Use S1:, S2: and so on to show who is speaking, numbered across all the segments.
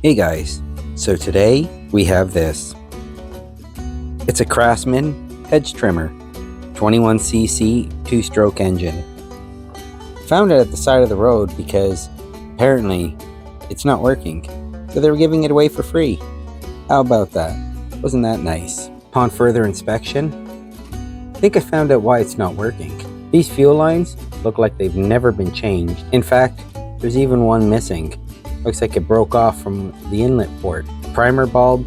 S1: Hey guys, so today we have this. It's a Craftsman Hedge Trimmer, 21cc 2-stroke engine. Found it at the side of the road because apparently it's not working, so they were giving it away for free. How about that? Wasn't that nice? Upon further inspection, I think I found out why it's not working. These fuel lines look like they've never been changed. In fact, there's even one missing. Looks like it broke off from the inlet port. Primer bulb,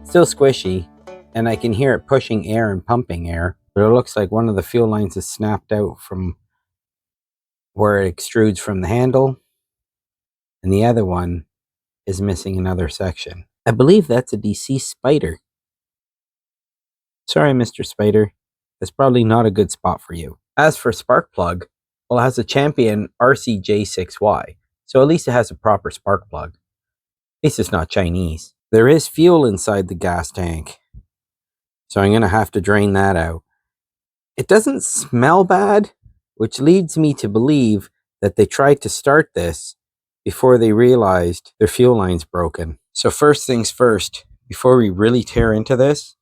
S1: still squishy, and I can hear it pushing air and pumping air, but it looks like one of the fuel lines is snapped out from where it extrudes from the handle, and the other one is missing another section. I believe that's a deceased spider. Sorry, Mr. Spider, that's probably not a good spot for you. As for spark plug, well, it has a Champion RCJ6Y. So at least it has a proper spark plug. At least it's not Chinese. There is fuel inside the gas tank, so I'm going to have to drain that out. It doesn't smell bad, which leads me to believe that they tried to start this before they realized their fuel line's broken. So first things first, before we really tear into this,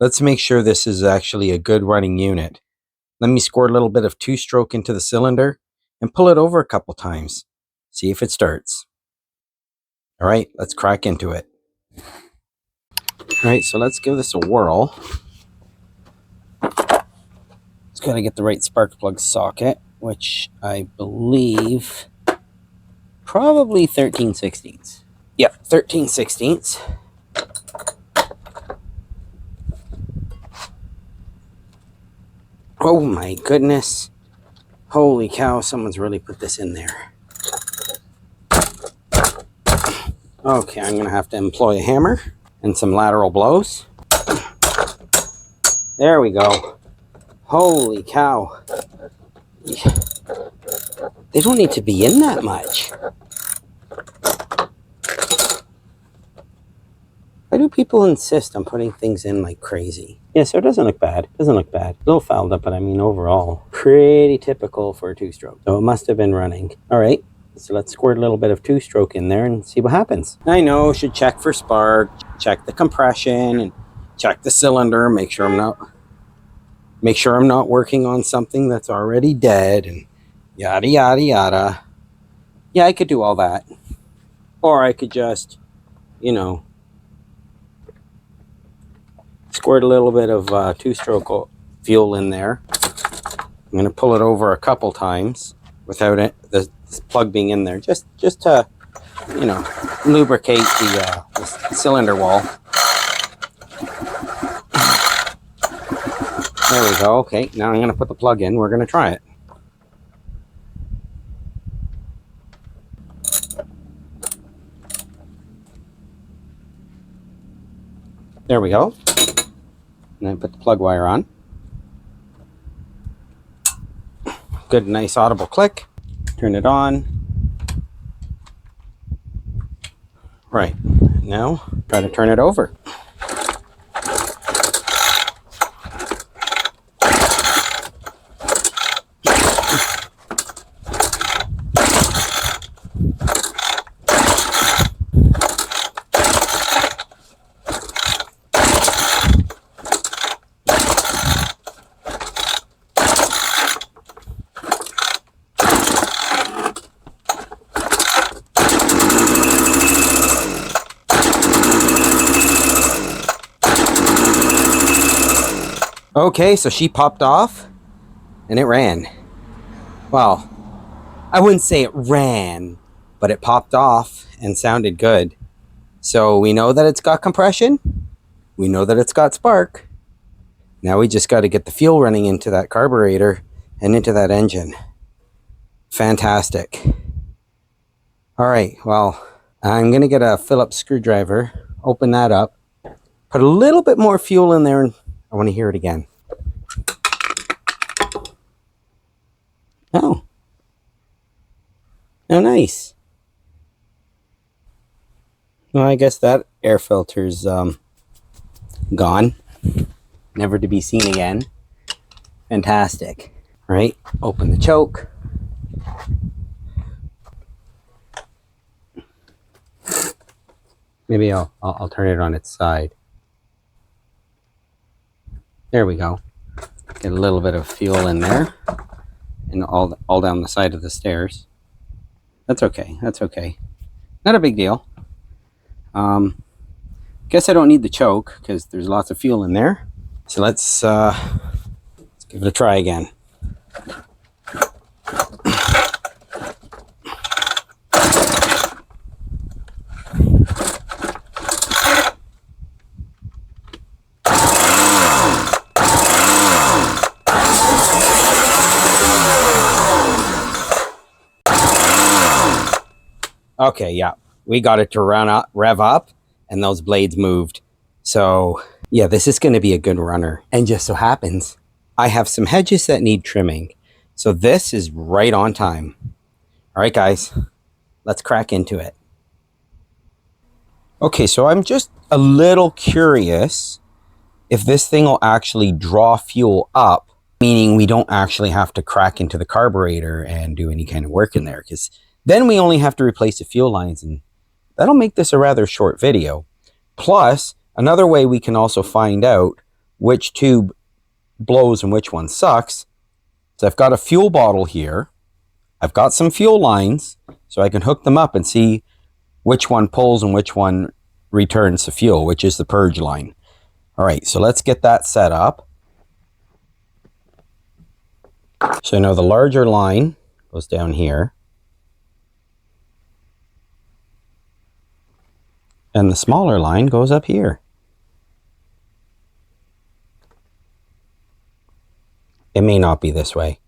S1: let's make sure this is actually a good running unit. Let me squirt a little bit of 2-stroke into the cylinder and pull it over a couple times. See if it starts. All right, let's crack into it. All right, so let's give this a whirl. Just gotta get the right spark plug socket, which I believe probably 13/16. Yep, 13/16. Oh my goodness. Holy cow, someone's really put this in there. Okay, I'm going to have to employ a hammer and some lateral blows. There we go. Holy cow. They don't need to be in that much. Why do people insist on putting things in like crazy? Yeah, so it doesn't look bad. A little fouled up, but I mean overall, pretty typical for a 2-stroke. So it must have been running. All right. So let's squirt a little bit of 2-stroke in there and see what happens. I know, should check for spark, check the compression, and check the cylinder, make sure I'm not working on something that's already dead, and yada yada yada. Yeah, I could do all that. Or I could just, squirt a little bit of 2-stroke fuel in there. I'm going to pull it over a couple times without it, the plug being in there, just to, lubricate the cylinder wall. There we go. Okay, now I'm going to put the plug in. We're going to try it. There we go. And then put the plug wire on. Good, nice audible click. Turn it on. Right, now try to turn it over. Okay, so she popped off and it ran. Well, I wouldn't say it ran, but it popped off and sounded good. So we know that it's got compression. We know that it's got spark. Now we just got to get the fuel running into that carburetor and into that engine. Fantastic. All right, well, I'm going to get a Phillips screwdriver, open that up, put a little bit more fuel in there, and I want to hear it again. Oh, nice. Well, I guess that air filter's gone, never to be seen again. Fantastic. All right, open the choke. Maybe I'll turn it on its side. There we go. Get a little bit of fuel in there, and all down the side of the stairs. That's okay. That's okay. Not a big deal. Guess I don't need the choke because there's lots of fuel in there. So let's give it a try again. Okay, yeah, we got it to rev up, and those blades moved. So yeah, this is going to be a good runner. And just so happens, I have some hedges that need trimming. So this is right on time. All right, guys, let's crack into it. Okay, so I'm just a little curious if this thing will actually draw fuel up, meaning we don't actually have to crack into the carburetor and do any kind of work in there, because then we only have to replace the fuel lines, and that'll make this a rather short video. Plus, another way we can also find out which tube blows and which one sucks. So I've got a fuel bottle here. I've got some fuel lines, so I can hook them up and see which one pulls and which one returns the fuel, which is the purge line. All right, so let's get that set up. So now the larger line goes down here, and the smaller line goes up here. It may not be this way.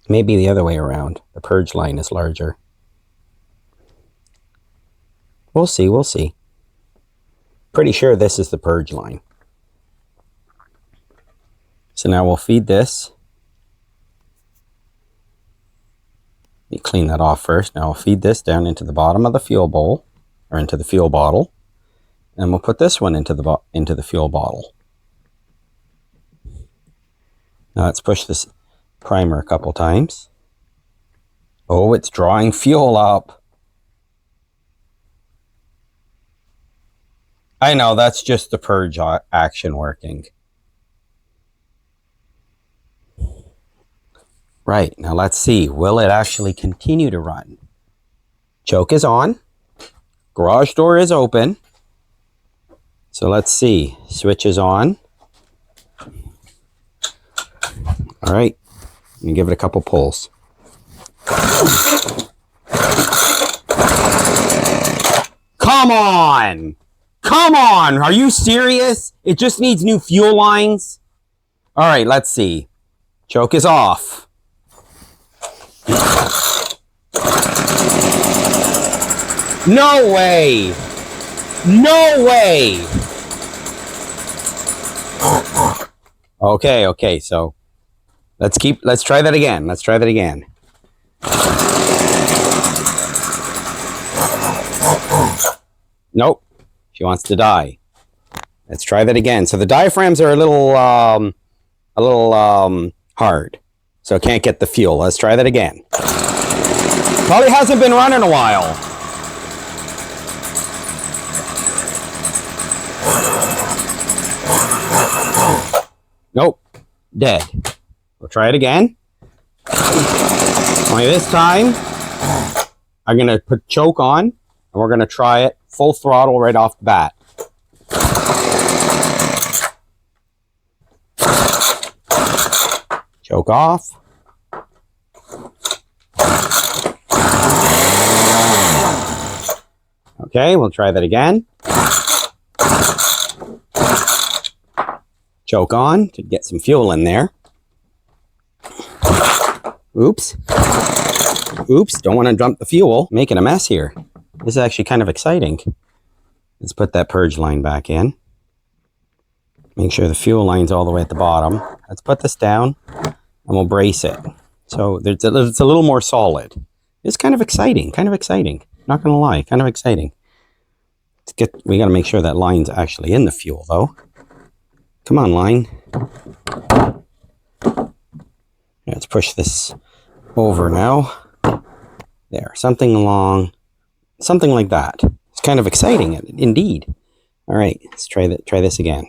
S1: Maybe the other way around. The purge line is larger. We'll see, we'll see. Pretty sure this is the purge line. So now we'll feed this. Let me clean that off first. Now I'll feed this down into the bottom of the fuel bowl, or into the fuel bottle. And we'll put this one into the fuel bottle. Now let's push this primer a couple times. Oh, it's drawing fuel up. I know, that's just the purge action working. Right, now let's see. Will it actually continue to run? Choke is on. Garage door is open. So let's see. Switch is on. All right, let me give it a couple pulls. Come on! Come on! Are you serious? It just needs new fuel lines? All right, let's see. Choke is off. No way! No way! Okay, so let's try that again. Let's try that again. Nope. She wants to die. Let's try that again. So the diaphragms are a little hard. So it can't get the fuel. Let's try that again. Probably hasn't been running a while. Nope. Dead. We'll try it again. Only this time, I'm going to put choke on, and we're going to try it full throttle right off the bat. Choke off. Okay, we'll try that again. Choke on to get some fuel in there. Oops. Oops, don't want to dump the fuel. Making a mess here. This is actually kind of exciting. Let's put that purge line back in. Make sure the fuel line's all the way at the bottom. Let's put this down and we'll brace it. So it's a little more solid. It's kind of exciting, Not gonna lie, kind of exciting. We gotta make sure that line's actually in the fuel though. Come on, line. Let's push this over now. There, something along Something like that. It's kind of exciting, indeed. All right, let's try this again.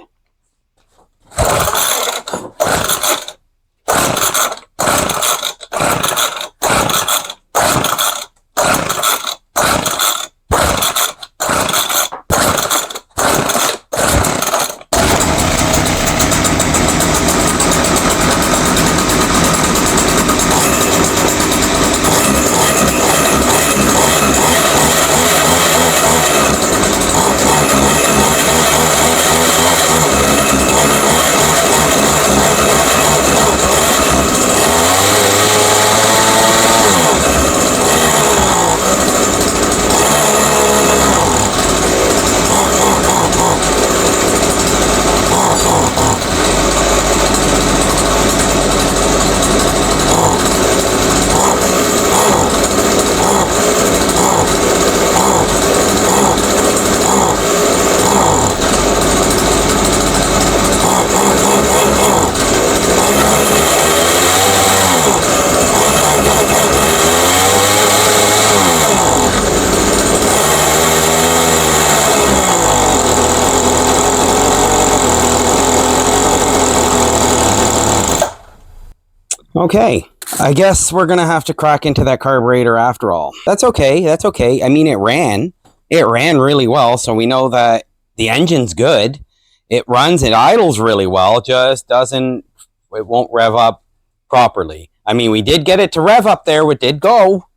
S1: Okay, I guess we're gonna have to crack into that carburetor after all. That's okay, that's okay. I mean, it ran really well, so we know that the engine's good. It runs, it idles really well, just it won't rev up properly. I mean, we did get it to rev up there, it did go,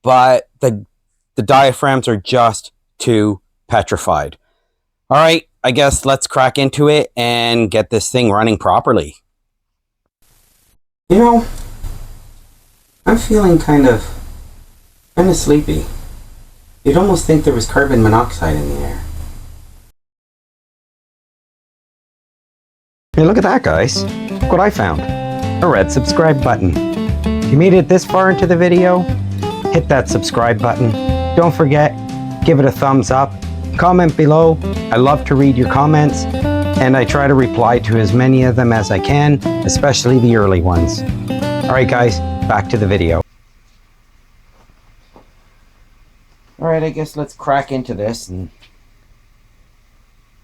S1: but the diaphragms are just too petrified. All right, I guess let's crack into it and get this thing running properly. You know, I'm feeling kind of sleepy. You'd almost think there was carbon monoxide in the air. Hey, look at that, guys. Look what I found. A red subscribe button. If you made it this far into the video, hit that subscribe button. Don't forget, give it a thumbs up. Comment below. I love to read your comments, and I try to reply to as many of them as I can, especially the early ones. All right, guys, back to the video. All right, I guess let's crack into this and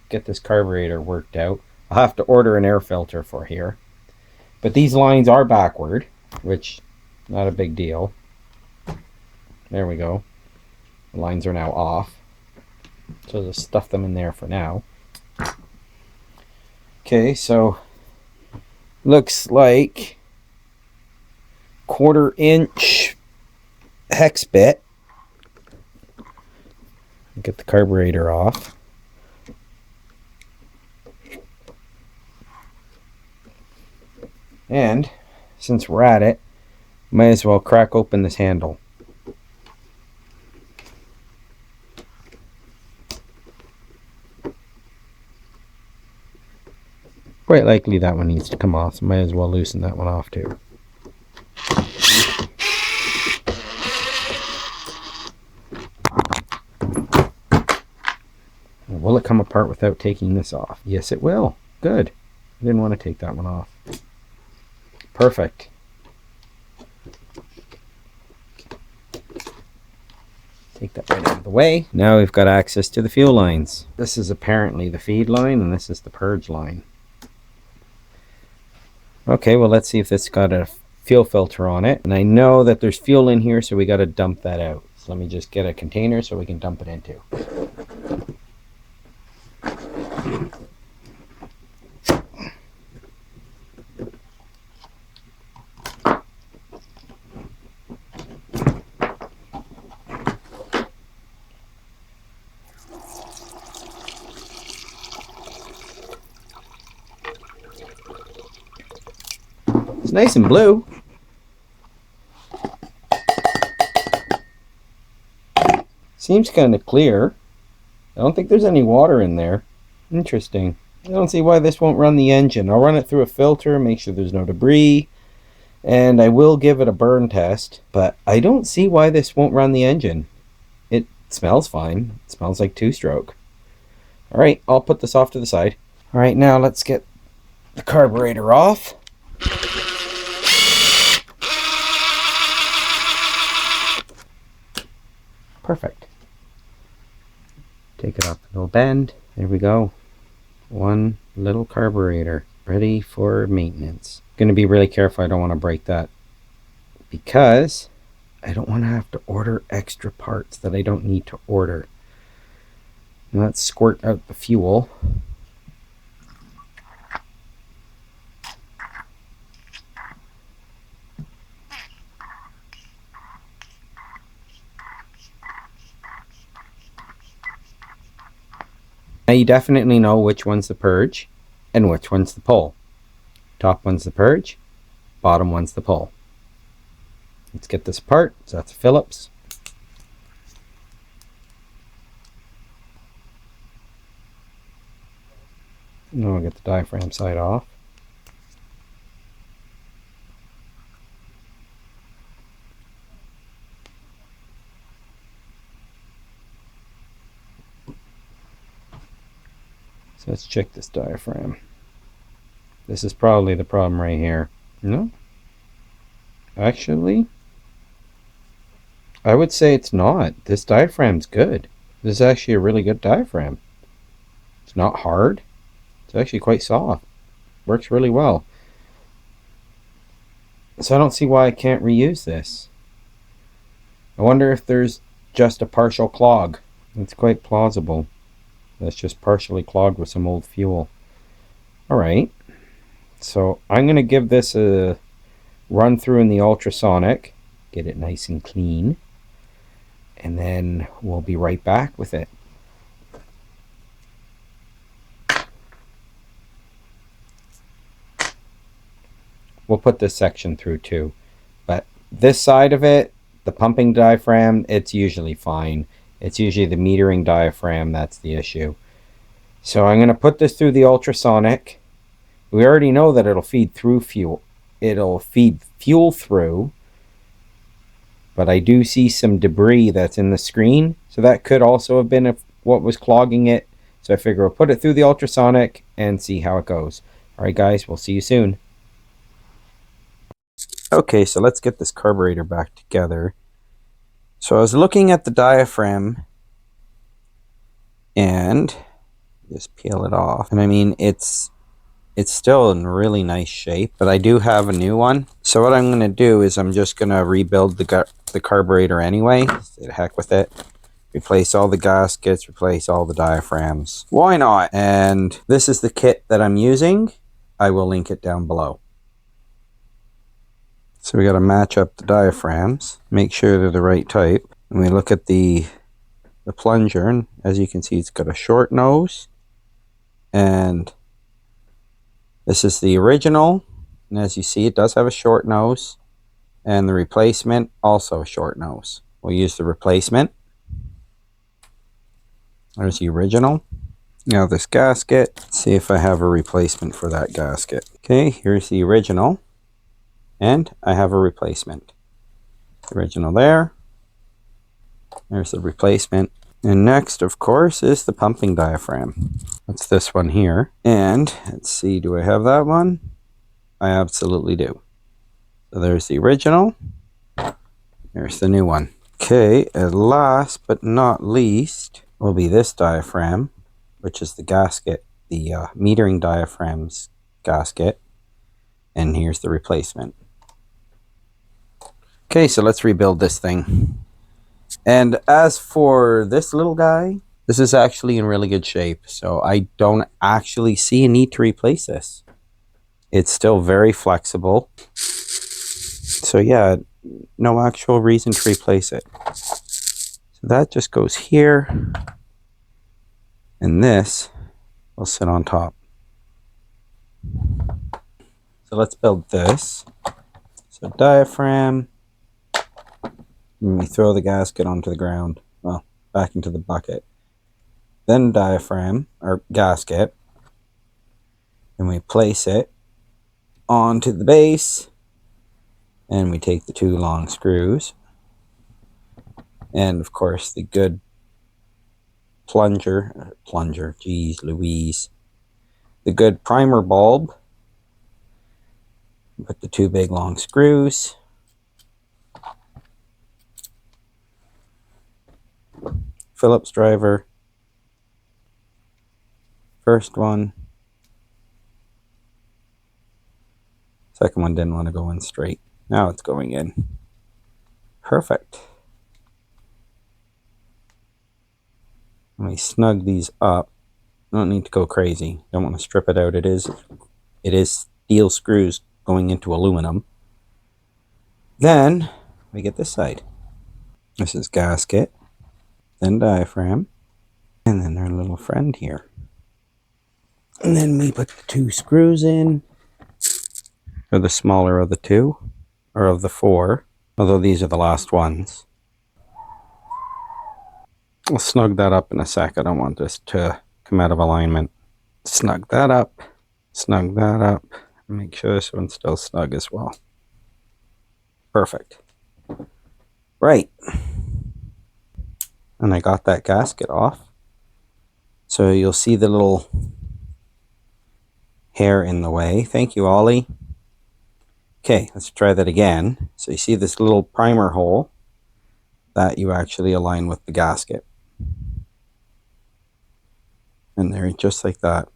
S1: get this carburetor worked out. I'll have to order an air filter for here. But these lines are backward, which not a big deal. There we go. The lines are now off. So just stuff them in there for now. Okay, so looks like 1/4 inch hex bit. Get the carburetor off. And since we're at it, might as well crack open this handle. Quite likely that one needs to come off, so might as well loosen that one off too. Will it come apart without taking this off? Yes, it will. Good. I didn't want to take that one off. Perfect. Take that right out of the way. Now we've got access to the fuel lines. This is apparently the feed line, and this is the purge line. Okay, well, let's see if this got a fuel filter on it. And I know that there's fuel in here, so we got to dump that out. So let me just get a container so we can dump it into. It's nice and blue. Seems kind of clear. I don't think there's any water in there. Interesting. I don't see why this won't run the engine. I'll run it through a filter, make sure there's no debris, and I will give it a burn test, but I don't see why this won't run the engine. It smells fine. It smells like 2-stroke. All right, I'll put this off to the side. All right, now let's get the carburetor off. Perfect. Take it off the little bend. There we go. One little carburetor ready for maintenance. Gonna be really careful I don't want to break that, because I don't want to have to order extra parts that I don't need to order. Let's squirt out the fuel. Now you definitely know which one's the purge and which one's the pull. Top one's the purge, bottom one's the pull. Let's get this apart. So that's a Phillips. Now I'll get the diaphragm side off. So let's check this diaphragm. This is probably the problem right here. No? Actually, I would say it's not. This diaphragm's good. This is actually a really good diaphragm. It's not hard. It's actually quite soft. Works really well. So I don't see why I can't reuse this. I wonder if there's just a partial clog. It's quite plausible. That's just partially clogged with some old fuel. Alright, so I'm going to give this a run through in the ultrasonic, get it nice and clean, and then we'll be right back with it. We'll put this section through too, but this side of it, the pumping diaphragm, it's usually fine. It's usually the metering diaphragm that's the issue. So I'm going to put this through the ultrasonic. We already know that it'll feed through fuel. It'll feed fuel through. But I do see some debris that's in the screen. So that could also have been what was clogging it. So I figure we'll put it through the ultrasonic and see how it goes. Alright guys, we'll see you soon. Okay, so let's get this carburetor back together. So I was looking at the diaphragm and just peel it off. And I mean, it's still in really nice shape, but I do have a new one. So what I'm going to do is I'm just going to rebuild the carburetor anyway. The heck with it. Replace all the gaskets, replace all the diaphragms. Why not? And this is the kit that I'm using. I will link it down below. So we got to match up the diaphragms, make sure they're the right type. And we look at the plunger, and as you can see, it's got a short nose. And this is the original. And as you see, it does have a short nose. And the replacement, also a short nose. We'll use the replacement. There's the original. Now this gasket, let's see if I have a replacement for that gasket. Okay, here's the original. And I have a replacement. Original there. There's the replacement. And next, of course, is the pumping diaphragm. That's this one here. And let's see, do I have that one? I absolutely do. So there's the original. There's the new one. Okay, and last but not least will be this diaphragm, which is the gasket, the metering diaphragm's gasket. And here's the replacement. Okay, so let's rebuild this thing. And as for this little guy, this is actually in really good shape. So I don't actually see a need to replace this. It's still very flexible. So yeah, no actual reason to replace it. So that just goes here. And this will sit on top. So let's build this. So diaphragm. And we throw the gasket onto the ground, well, back into the bucket. Then diaphragm, or gasket, and we place it onto the base, and we take the two long screws, and of course the good plunger, geez Louise, the good primer bulb, put the two big long screws, Phillips driver, first one. Second one didn't want to go in straight. Now it's going in. Perfect. Let me snug these up. Don't need to go crazy. Don't want to strip it out. It is steel screws going into aluminum. Then we get this side. This is gasket, then diaphragm, and then our little friend here. And then we put the 2 screws in, or the smaller of the 2, or of the 4, although these are the last ones. I'll snug that up in a sec. I don't want this to come out of alignment. Snug that up, and make sure this one's still snug as well. Perfect. Right. And I got that gasket off. So you'll see the little hair in the way. Thank you, Ollie. Okay, let's try that again. So you see this little primer hole that you actually align with the gasket. And there, just like that.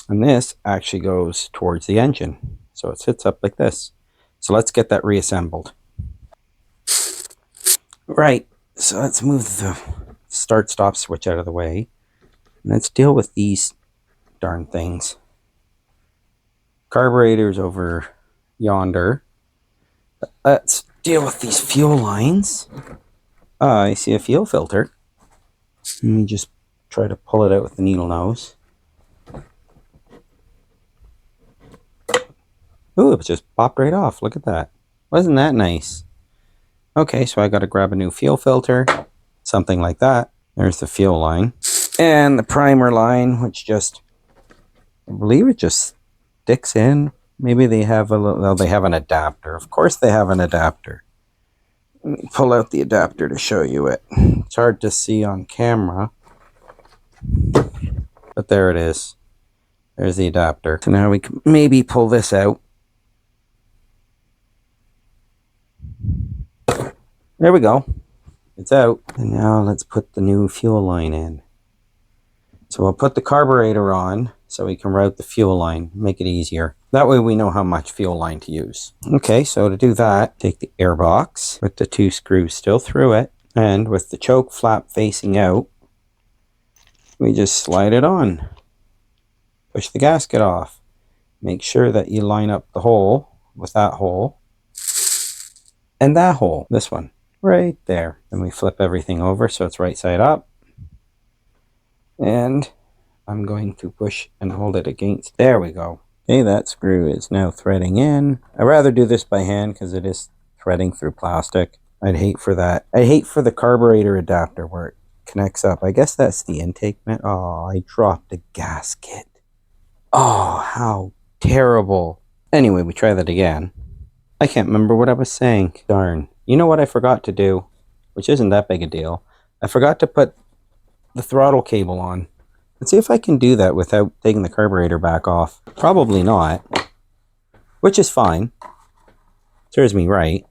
S1: And this actually goes towards the engine. So it sits up like this. So let's get that reassembled. Right, so let's move the start-stop switch out of the way. And let's deal with these darn things. Carburetor's over yonder. Let's deal with these fuel lines. I see a fuel filter. Let me just try to pull it out with the needle nose. Ooh, it just popped right off. Look at that. Wasn't that nice? Okay, so I got to grab a new fuel filter. Something like that. There's the fuel line. And the primer line, which just, I believe it just sticks in. Maybe they have a little, well, they have an adapter. Of course they have an adapter. Let me pull out the adapter to show you it. It's hard to see on camera. But there it is. There's the adapter. So now we can maybe pull this out. There we go. It's out. And now let's put the new fuel line in. So we'll put the carburetor on so we can route the fuel line, make it easier. That way we know how much fuel line to use. Okay, so to do that, take the air box with the 2 screws still through it, and with the choke flap facing out, we just slide it on. Push the gasket off. Make sure that you line up the hole with that hole and that hole, this one, right there. Then we flip everything over so it's right side up. And I'm going to push and hold it against. There we go. Okay, that screw is now threading in. I'd rather do this by hand because it is threading through plastic. I'd hate for that. I'd hate for the carburetor adapter where it connects up. I guess that's the intake vent. Oh, I dropped a gasket. Oh, how terrible. Anyway, we try that again. I can't remember what I was saying. Darn. You know what I forgot to do, which isn't that big a deal. I forgot to put the throttle cable on. Let's see if I can do that without taking the carburetor back off. Probably not, which is fine. Serves me right.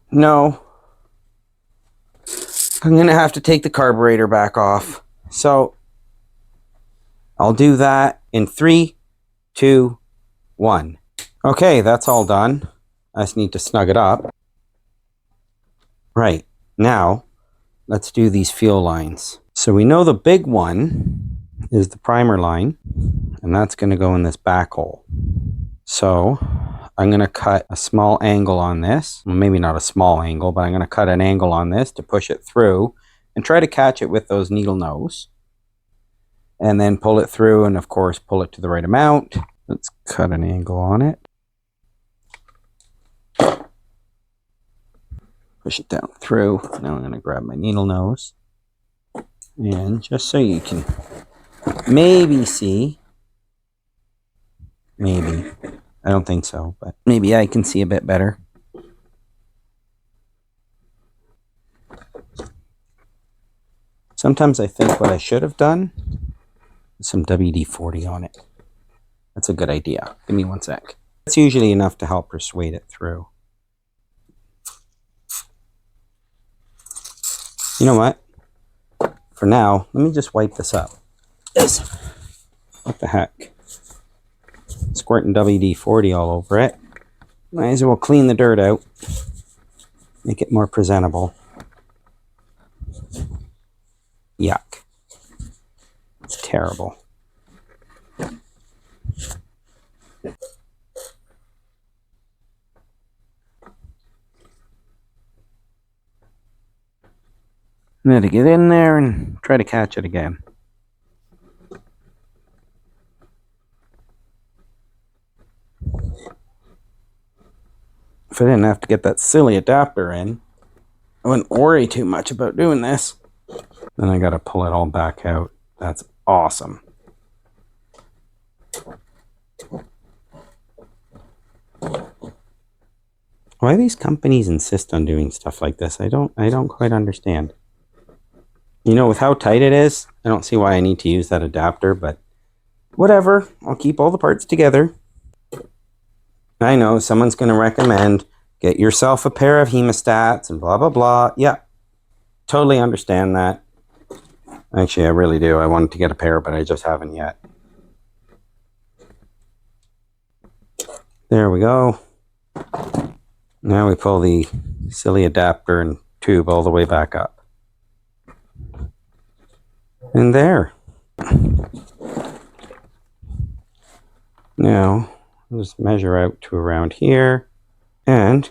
S1: No. I'm going to have to take the carburetor back off. So I'll do that in 3, 2, 1. Okay, that's all done. I just need to snug it up. Right, now let's do these fuel lines. So we know the big one is the primer line, and that's going to go in this back hole. So I'm going to cut a small angle on this. Well, maybe not a small angle, but I'm going to cut an angle on this to push it through and try to catch it with those needle nose. And then pull it through and, of course, pull it to the right amount. Let's cut an angle on it. Push it down through. Now I'm going to grab my needle nose. And just so you can maybe see. Maybe. I don't think so, but maybe I can see a bit better. Sometimes I think what I should have done is some WD-40 on it. That's a good idea. Give me 1 sec. That's usually enough to help persuade it through. You know what? For now, let me just wipe this up. What the heck? Squirting WD-40 all over it. Might as well clean the dirt out. Make it more presentable. Yuck. It's terrible. I had to get in there and try to catch it again. If I didn't have to get that silly adapter in, I wouldn't worry too much about doing this. Then I gotta pull it all back out. That's awesome. Why these companies insist on doing stuff like this, I don't quite understand. You know, with how tight it is, I don't see why I need to use that adapter, but whatever. I'll keep all the parts together. I know someone's going to recommend get yourself a pair of hemostats and blah, blah, blah. Yeah, totally understand that. Actually, I really do. I wanted to get a pair, but I just haven't yet. There we go. Now we pull the silly adapter and tube all the way back up. And there. Now, I'll just measure out to around here and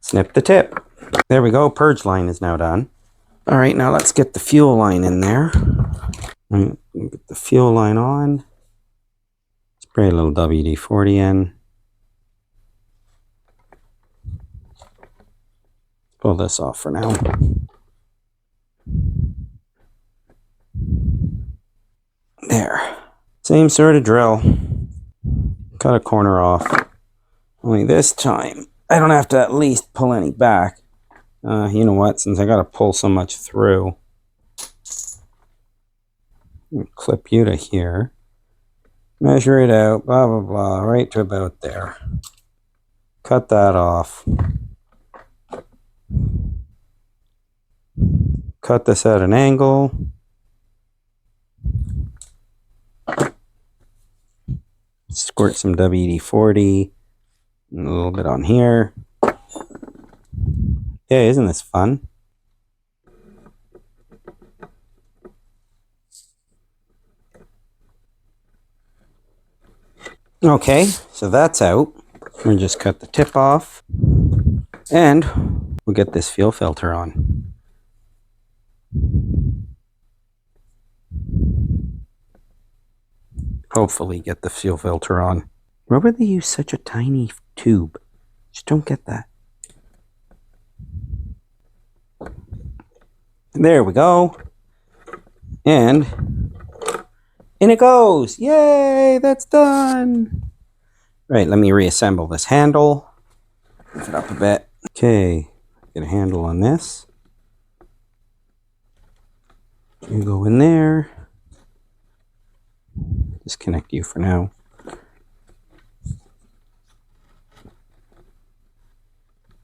S1: snip the tip. There we go. Purge line is now done. All right, now let's get the fuel line in there. Get the fuel line on. Spray a little WD-40 in. Pull this off for now. There. Same sort of drill. Cut a corner off. Only this time, I don't have to at least pull any back. You know what? Since I got to pull so much through, clip you to here. Measure it out, blah, blah, blah, right to about there. Cut that off. Cut this at an angle. Squirt some WD-40. A little bit on here. Yeah, isn't this fun? Okay, so that's out. We'll just cut the tip off. And we'll get this fuel filter on. Hopefully get the fuel filter on. Why would they use such a tiny tube? Just don't get that. There we go. And in it goes. Yay, that's done. Right, let me reassemble this handle. Lift it up a bit. Okay, get a handle on this. You go in there. Disconnect you for now.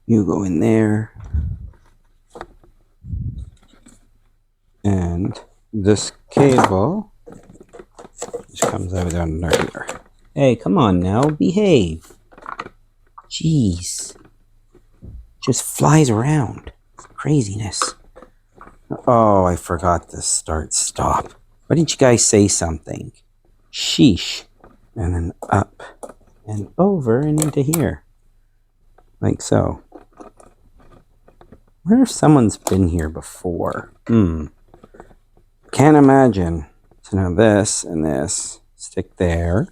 S1: You go in there. And this cable just comes out under here. Hey, come on now, behave. Jeez. Just flies around. Craziness. Oh, I forgot to start stop. Why didn't you guys say something? Sheesh. And then up and over and into here. Like so. I wonder if someone's been here before. Can't imagine. So now this and this stick there.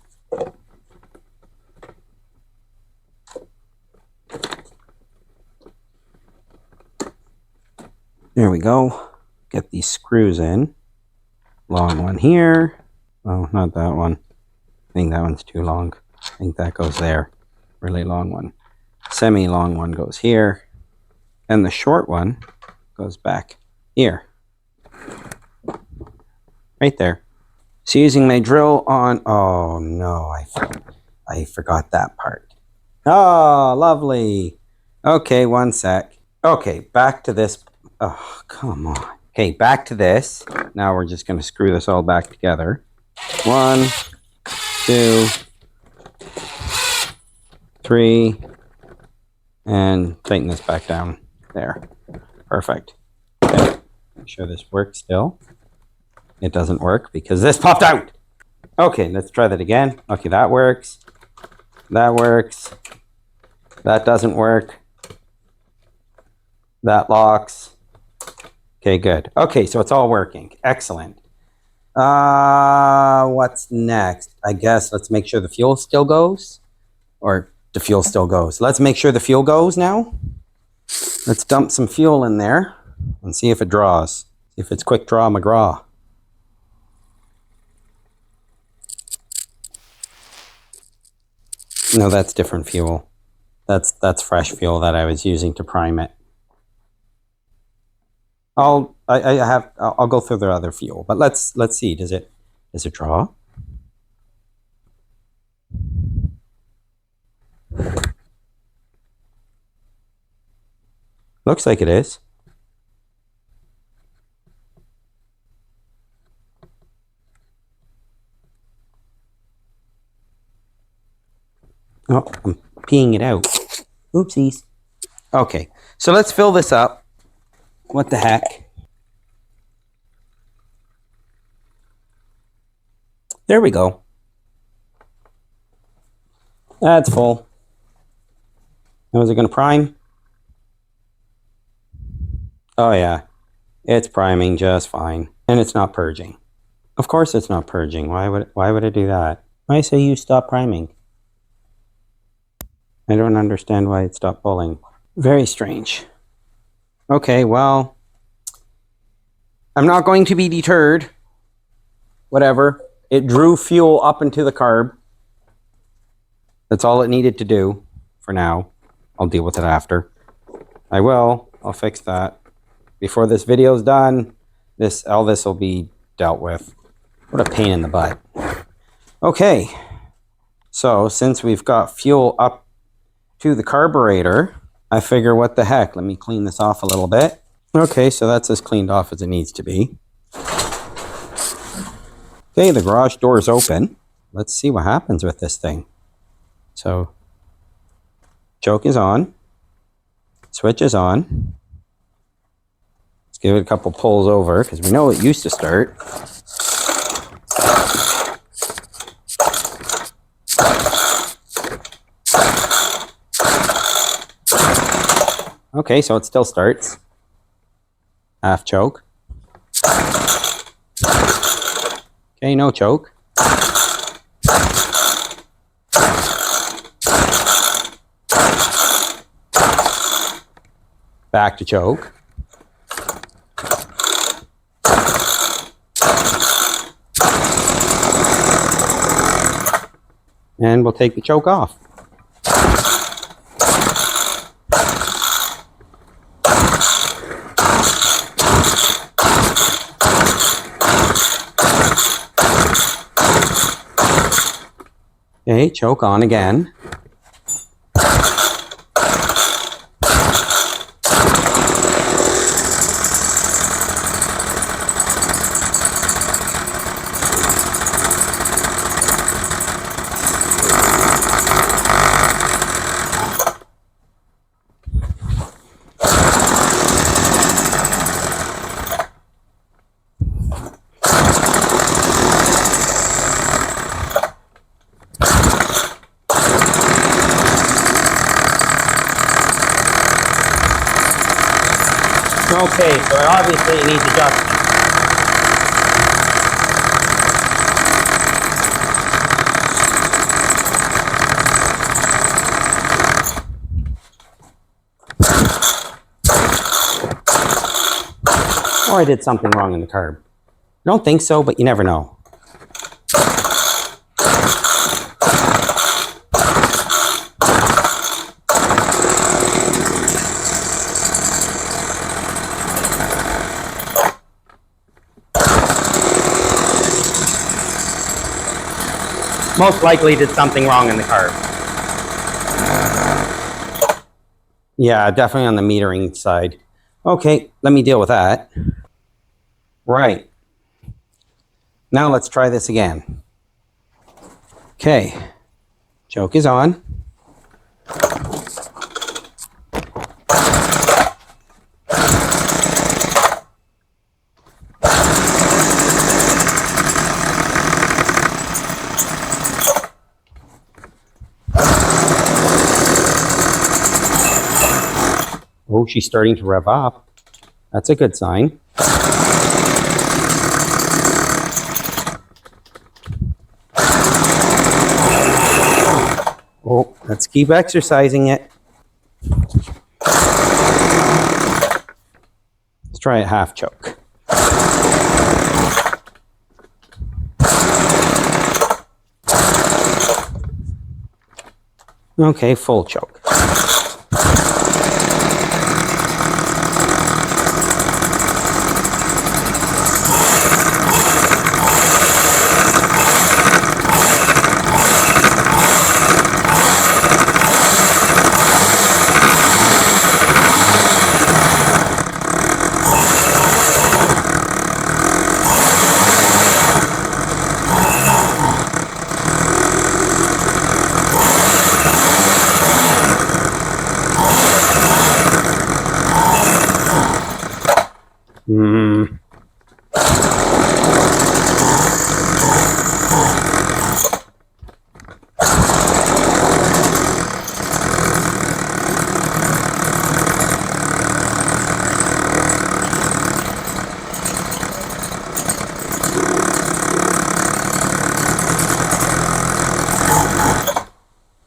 S1: There we go. Get these screws in. Long one here. Oh, not that one. I think that one's too long. I think that goes there. Really long one. Semi-long one goes here. And the short one goes back here. Right there. So using my drill on, oh no, I forgot that part. Oh, lovely. Okay, one sec. Okay, back to this. Oh, come on. Okay, back to this. Now we're just going to screw this all back together. 1, 2, 3, and tighten this back down. There. Perfect. Okay, make sure this works still. It doesn't work because this popped out. Okay, let's try that again. Okay, that works. That works. That doesn't work. That locks. Okay, good. Okay, so it's all working. Excellent. What's next? I guess let's make sure the fuel still goes. Or the fuel still goes. Let's make sure the fuel goes now. Let's dump some fuel in there and see if it draws. See if it's quick draw McGraw. No, that's different fuel. That's fresh fuel that I was using to prime it. I'll go through the other fuel, but let's see. Does it draw? Looks like it is. Oh, I'm peeing it out. Oopsies. Okay, so let's fill this up. What the heck? There we go. That's full. Now is it going to prime? Oh yeah, it's priming just fine. And it's not purging. Of course it's not purging. Why would it do that? Why say you stop priming? I don't understand why it stopped pulling. Very strange. Okay, well, I'm not going to be deterred. Whatever. It drew fuel up into the carb. That's all it needed to do for now. I'll deal with it after. I will. I'll fix that. Before this video's done, all this will be dealt with. What a pain in the butt. Okay. So, since we've got fuel up to the carburetor, I figure what the heck, let me clean this off a little bit. Okay, so that's as cleaned off as it needs to be. Okay, the garage door is open. Let's see what happens with this thing. So, choke is on. Switch is on. Let's give it a couple pulls over because we know it used to start. Okay, so it still starts. Half choke. Okay, no choke. Back to choke. And we'll take the choke off. Okay, choke on again. Okay, so obviously it needs adjustment. Or I did something wrong in the carb. I don't think so, but you never know. Most likely did something wrong in the carb. Yeah, definitely on the metering side. Okay, let me deal with that. Right. Now let's try this again. Okay, choke is on. Oh, she's starting to rev up. That's a good sign. Oh, let's keep exercising it. Let's try a half choke. Okay, full choke.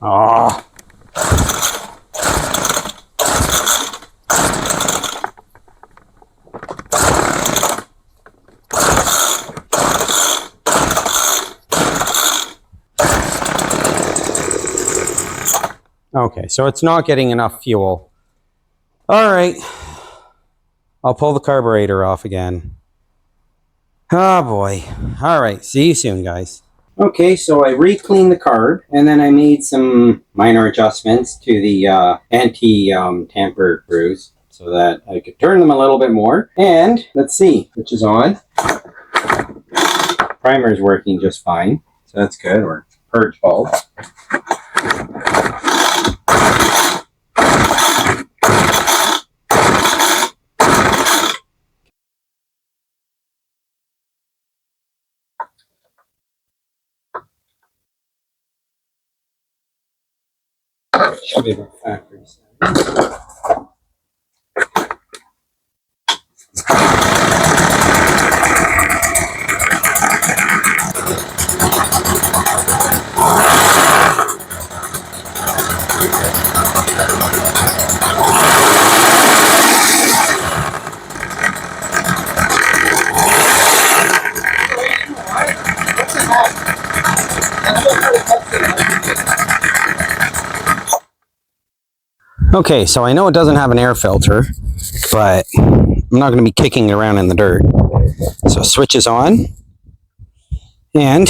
S1: Oh. Okay, so it's not getting enough fuel. All right, I'll pull the carburetor off again. Oh boy. All right, see you soon, guys. Okay, so I re-cleaned the carb, and then I made some minor adjustments to the anti-tamper screws so that I could turn them a little bit more. And let's see, which is on. Primer is working just fine, so that's good, or purge bulb. Should be about factory setting. Okay, so I know it doesn't have an air filter, but I'm not going to be kicking it around in the dirt. So switch is on, and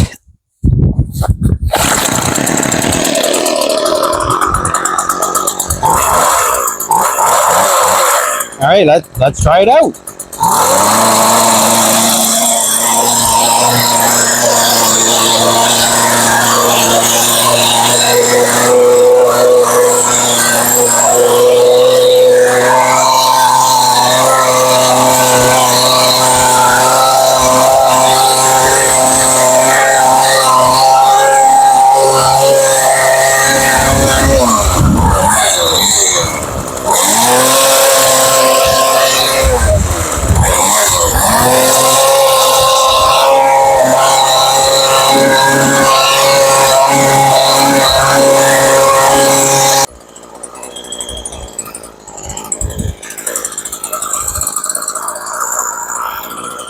S1: all right, let's try it out.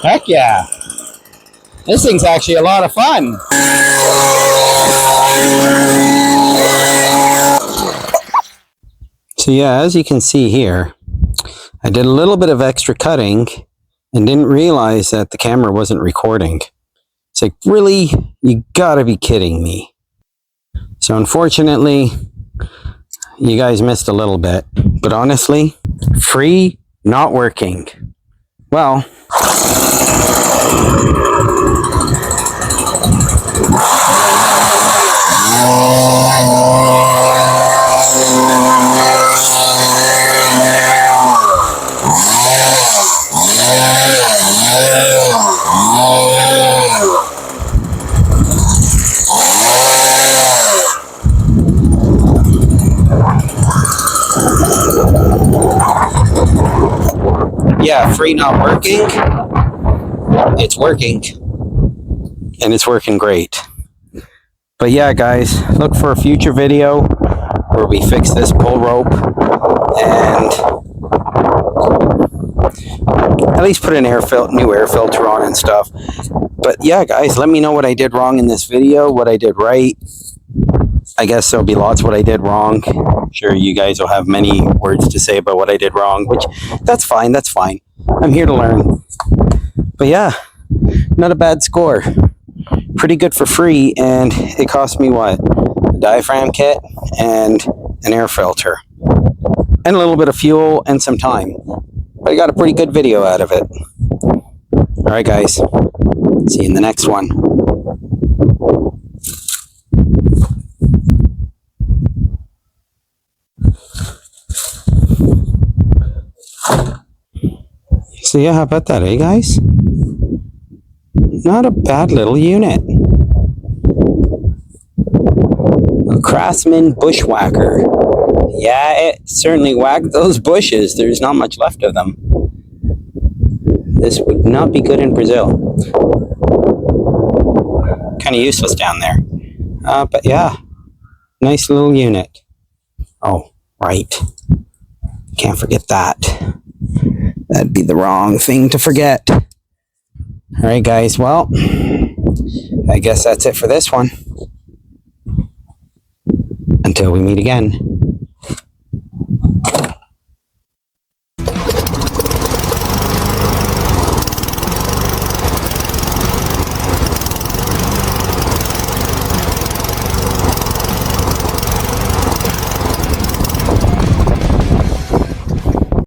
S1: Heck yeah. This thing's actually a lot of fun. So yeah, as you can see here, I did a little bit of extra cutting and didn't realize that the camera wasn't recording. It's like, really? You gotta be kidding me. So unfortunately, you guys missed a little bit. But honestly, free, not working. Well, yeah, free not working. It's working. And it's working great. But yeah, guys, look for a future video where we fix this pull rope and at least put an new air filter on and stuff. But yeah, guys, let me know what I did wrong in this video, what I did right. I guess there'll be lots what I did wrong. I'm sure you guys will have many words to say about what I did wrong, which that's fine, that's fine. I'm here to learn. But yeah, not a bad score. Pretty good for free, and it cost me what? A diaphragm kit and an air filter. And a little bit of fuel and some time. But I got a pretty good video out of it. Alright guys, see you in the next one. So yeah, how about that, eh guys? Not a bad little unit. A Craftsman bushwhacker. Yeah, it certainly whacked those bushes. There's not much left of them. This would not be good in Brazil. Kind of useless down there. But yeah, nice little unit. Oh, right. Can't forget that. That'd be the wrong thing to forget. Alright guys, well, I guess that's it for this one. Until we meet again.